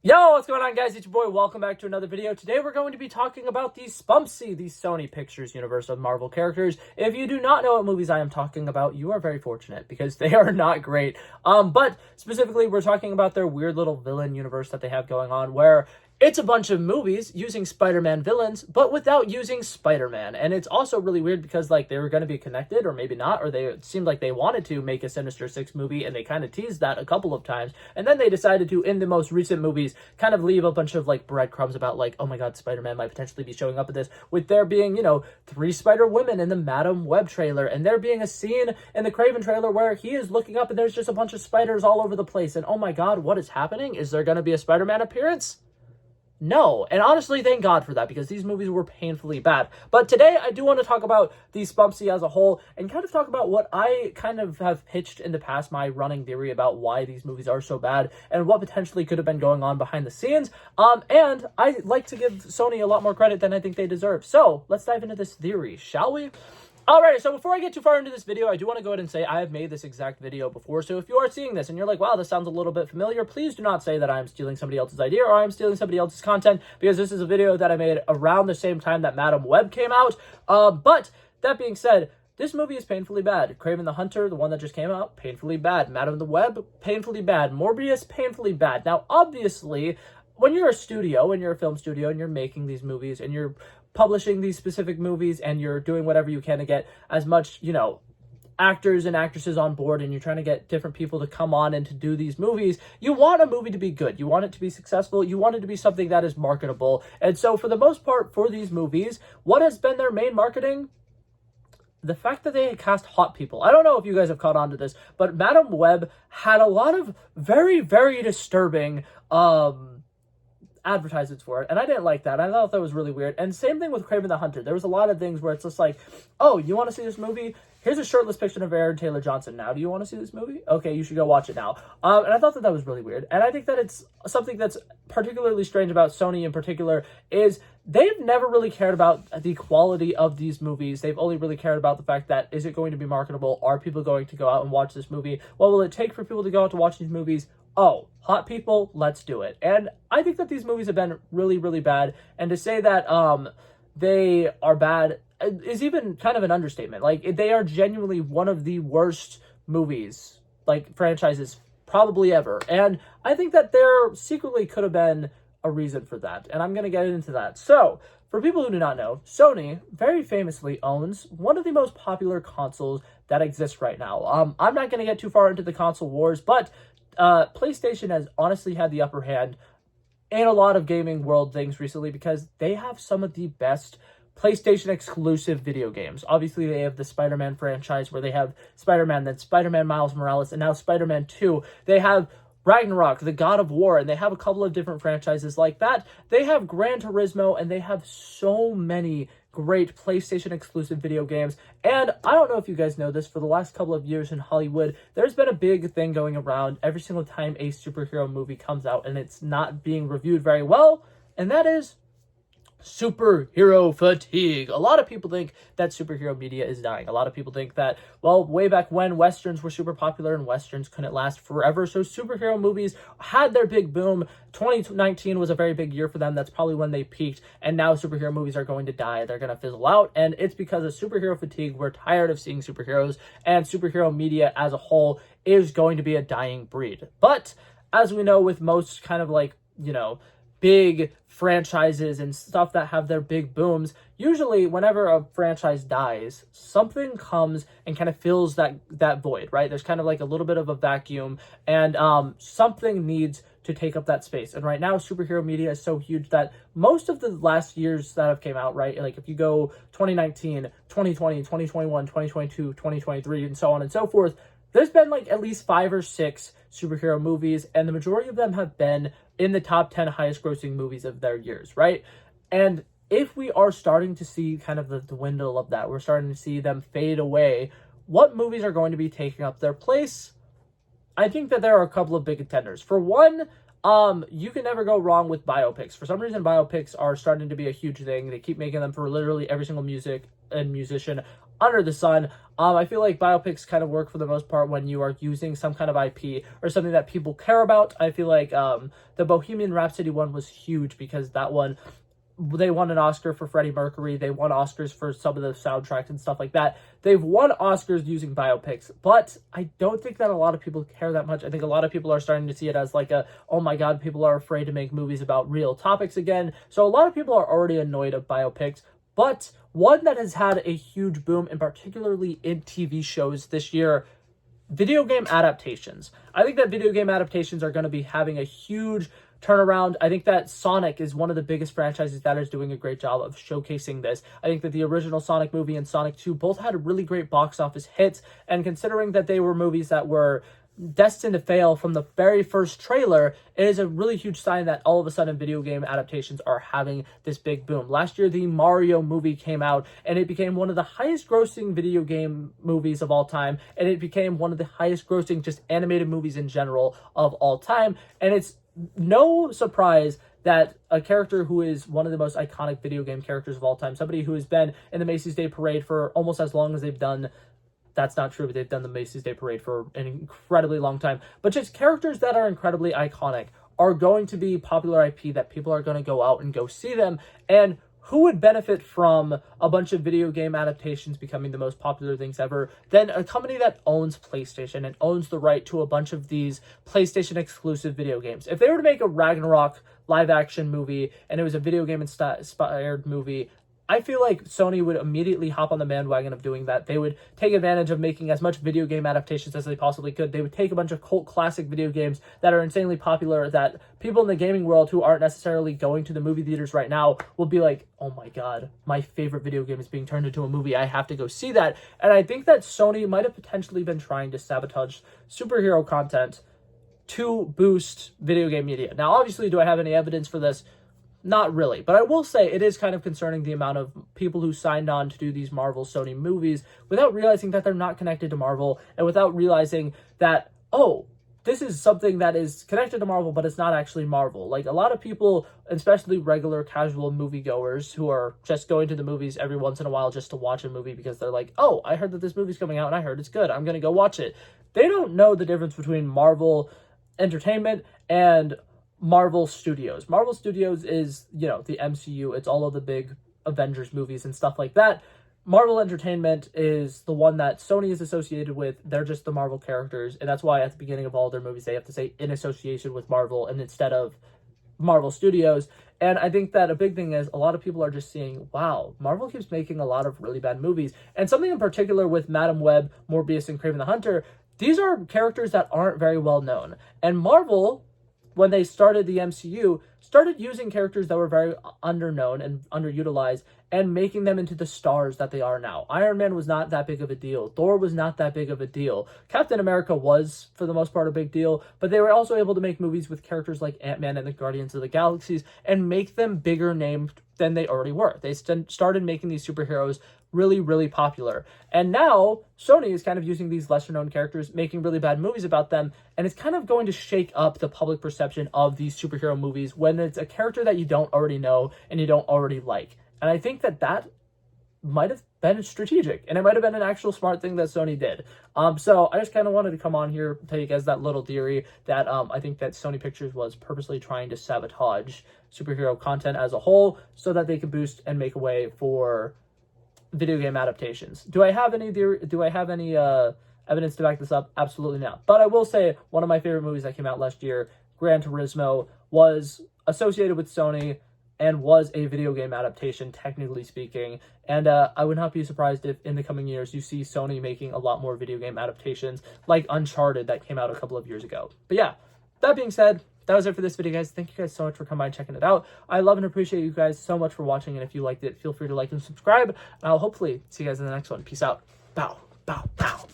Yo, what's going on, guys? It's your boy. Welcome back to another video. Today we're going to be talking about the Spunpsy, the Sony Pictures universe of Marvel characters. If you do not know what movies I am talking about, you are very fortunate because they are not great. But specifically, we're talking about their weird little villain universe that they have going on where it's a bunch of movies using Spider-Man villains, but without using Spider-Man. And it's also really weird because, like, they were going to be connected, or maybe not, or it seemed like they wanted to make a Sinister Six movie, and they kind of teased that a couple of times. And then they decided to, in the most recent movies, kind of leave a bunch of, like, breadcrumbs about, like, oh my god, Spider-Man might potentially be showing up in this, with there being, you know, 3 Spider-Women in the Madam Web trailer, and there being a scene in the Kraven trailer where he is looking up and there's just a bunch of spiders all over the place. And oh my god, what is happening? Is there going to be a Spider-Man appearance? No, and honestly, thank God for that, because these movies were painfully bad. But today, I do want to talk about the Spunpsy as a whole, and kind of talk about what I kind of have pitched in the past, my running theory about why these movies are so bad, and what potentially could have been going on behind the scenes. And I like to give Sony a lot more credit than I think they deserve. So, let's dive into this theory, shall we? Alright, so before I get too far into this video, I do want to go ahead and say I have made this exact video before, so if you are seeing this and you're like, wow, this sounds a little bit familiar, please do not say that I'm stealing somebody else's idea or I'm stealing somebody else's content, because this is a video that I made around the same time that Madam Web came out. But that being said, this movie is painfully bad. Kraven the Hunter, the one that just came out, painfully bad. Madam the Web, painfully bad. Morbius, painfully bad. Now, obviously, when you're a studio, and you're a film studio, and you're making these movies, and you're publishing these specific movies, and you're doing whatever you can to get as much, you know, actors and actresses on board, and you're trying to get different people to come on and to do these movies, you want a movie to be good. You want it to be successful. You want it to be something that is marketable. And so for the most part, for these movies, what has been their main marketing? The fact that they cast hot people. I don't know if you guys have caught on to this, but Madam Web had a lot of very, very disturbing advertisements for it, and I didn't like that. I thought that was really weird. And same thing with Kraven the Hunter. There was a lot of things where it's just like, oh, you want to see this movie? Here's a shirtless picture of Aaron Taylor Johnson. Now, do you want to see this movie? Okay, you should go watch it now. And I thought that was really weird. And I think that it's something that's particularly strange about Sony in particular is they've never really cared about the quality of these movies. They've only really cared about the fact that, is it going to be marketable? Are people going to go out and watch this movie? What will it take for people to go out to watch these movies? Oh, hot people, let's do it. And I think that these movies have been really, really bad. And to say that they are bad is even kind of an understatement. Like, they are genuinely one of the worst movies, like, franchises probably ever. And I think that there secretly could have been a reason for that. And I'm going to get into that. So, for people who do not know, Sony very famously owns one of the most popular consoles that exists right now. I'm not going to get too far into the console wars, but PlayStation has honestly had the upper hand in a lot of gaming world things recently because they have some of the best PlayStation exclusive video games. Obviously, they have the Spider-Man franchise where they have Spider-Man, then Spider-Man Miles Morales, and now Spider-Man 2. They have Ragnarok, the God of War, and they have a couple of different franchises like that. They have Gran Turismo, and they have so many great PlayStation exclusive video games. And I don't know if you guys know this, for the last couple of years in Hollywood, there's been a big thing going around every single time a superhero movie comes out and it's not being reviewed very well, and that is superhero fatigue. A lot of people think that superhero media is dying. A lot of people think that, well, way back when Westerns were super popular and Westerns couldn't last forever, so superhero movies had their big boom. 2019 was a very big year for them. That's probably when they peaked, and now superhero movies are going to die. They're going to fizzle out, and it's because of superhero fatigue. We're tired of seeing superheroes, and superhero media as a whole is going to be a dying breed. But as we know, with most kind of, like, you know, big franchises and stuff that have their big booms, usually whenever a franchise dies, something comes and kind of fills that void, right? There's kind of like a little bit of a vacuum, and something needs to take up that space. And right now, superhero media is so huge that most of the last years that have came out, right? Like, if you go 2019, 2020, 2021, 2022, 2023, and so on and so forth, there's been like at least 5 or 6 superhero movies, and the majority of them have been in the top 10 highest grossing movies of their years, right? And if we are starting to see kind of the dwindle of that, we're starting to see them fade away, what movies are going to be taking up their place? I think that there are a couple of big contenders. For one, you can never go wrong with biopics. For some reason, biopics are starting to be a huge thing. They keep making them for literally every single music and musician under the sun. I feel like biopics kind of work for the most part when you are using some kind of IP or something that people care about. I feel like the Bohemian Rhapsody one was huge because that one, they won an Oscar for Freddie Mercury. They won Oscars for some of the soundtracks and stuff like that. They've won Oscars using biopics, but I don't think that a lot of people care that much. I think a lot of people are starting to see it as like a, oh my God, people are afraid to make movies about real topics again. So a lot of people are already annoyed of biopics, but one that has had a huge boom, and particularly in TV shows this year, video game adaptations. I think that video game adaptations are going to be having a huge turnaround. I think that Sonic is one of the biggest franchises that is doing a great job of showcasing this. I think that the original Sonic movie and Sonic 2 both had really great box office hits, and considering that they were movies that were destined to fail from the very first trailer, it is a really huge sign that all of a sudden video game adaptations are having this big boom. Last year, the Mario movie came out, and it became one of the highest grossing video game movies of all time, and it became one of the highest grossing just animated movies in general of all time. And it's no surprise that a character who is one of the most iconic video game characters of all time, somebody who has been in the Macy's Day Parade for almost as long as they've done, that's not true, but they've done the Macy's Day Parade for an incredibly long time, but just characters that are incredibly iconic are going to be popular IP that people are going to go out and go see them. And who would benefit from a bunch of video game adaptations becoming the most popular things ever than a company that owns PlayStation and owns the right to a bunch of these PlayStation exclusive video games? If they were to make a Ragnarok live action movie and it was a video game inspired movie, I feel like Sony would immediately hop on the bandwagon of doing that. They would take advantage of making as much video game adaptations as they possibly could. They would take a bunch of cult classic video games that are insanely popular that people in the gaming world who aren't necessarily going to the movie theaters right now will be like, oh my God, my favorite video game is being turned into a movie. I have to go see that. And I think that Sony might have potentially been trying to sabotage superhero content to boost video game media. Now, obviously, do I have any evidence for this? Not really, but I will say it is kind of concerning the amount of people who signed on to do these Marvel Sony movies without realizing that they're not connected to Marvel, and without realizing that, oh, this is something that is connected to Marvel, but it's not actually Marvel. Like, a lot of people, especially regular casual moviegoers who are just going to the movies every once in a while just to watch a movie because they're like, oh, I heard that this movie's coming out and I heard it's good, I'm going to go watch it. They don't know the difference between Marvel Entertainment and Marvel Studios. Marvel Studios is, the MCU. It's all of the big Avengers movies and stuff like that. Marvel Entertainment is the one that Sony is associated with. They're just the Marvel characters, and that's why at the beginning of all their movies they have to say in association with Marvel and instead of Marvel Studios. And I think that a big thing is a lot of people are just seeing, wow, Marvel keeps making a lot of really bad movies. And something in particular with Madam Web, Morbius, and Kraven the Hunter, these are characters that aren't very well known. And Marvel, when they started the MCU, started using characters that were very underknown and underutilized and making them into the stars that they are now. Iron Man was not that big of a deal. Thor was not that big of a deal. Captain America was, for the most part, a big deal, but they were also able to make movies with characters like Ant-Man and the Guardians of the Galaxies and make them bigger named than they already were. They started making these superheroes really, really popular. And now Sony is kind of using these lesser known characters, making really bad movies about them, and it's kind of going to shake up the public perception of these superhero movies when it's a character that you don't already know and you don't already like. And I think that might have been strategic, and it might have been an actual smart thing that Sony did. So I just kind of wanted to come on here, tell you guys that little theory that I think that Sony Pictures was purposely trying to sabotage superhero content as a whole so that they could boost and make a way for video game adaptations. Do I have any evidence to back this up? Absolutely not. But I will say one of my favorite movies that came out last year, Gran Turismo, was associated with Sony and was a video game adaptation, technically speaking. And I would not be surprised if in the coming years you see Sony making a lot more video game adaptations like Uncharted that came out a couple of years ago. But yeah, that being said, that was it for this video, guys. Thank you guys so much for coming by and checking it out. I love and appreciate you guys so much for watching, and if you liked it, feel free to like and subscribe, and I'll hopefully see you guys in the next one. Peace out. Bow, bow, bow.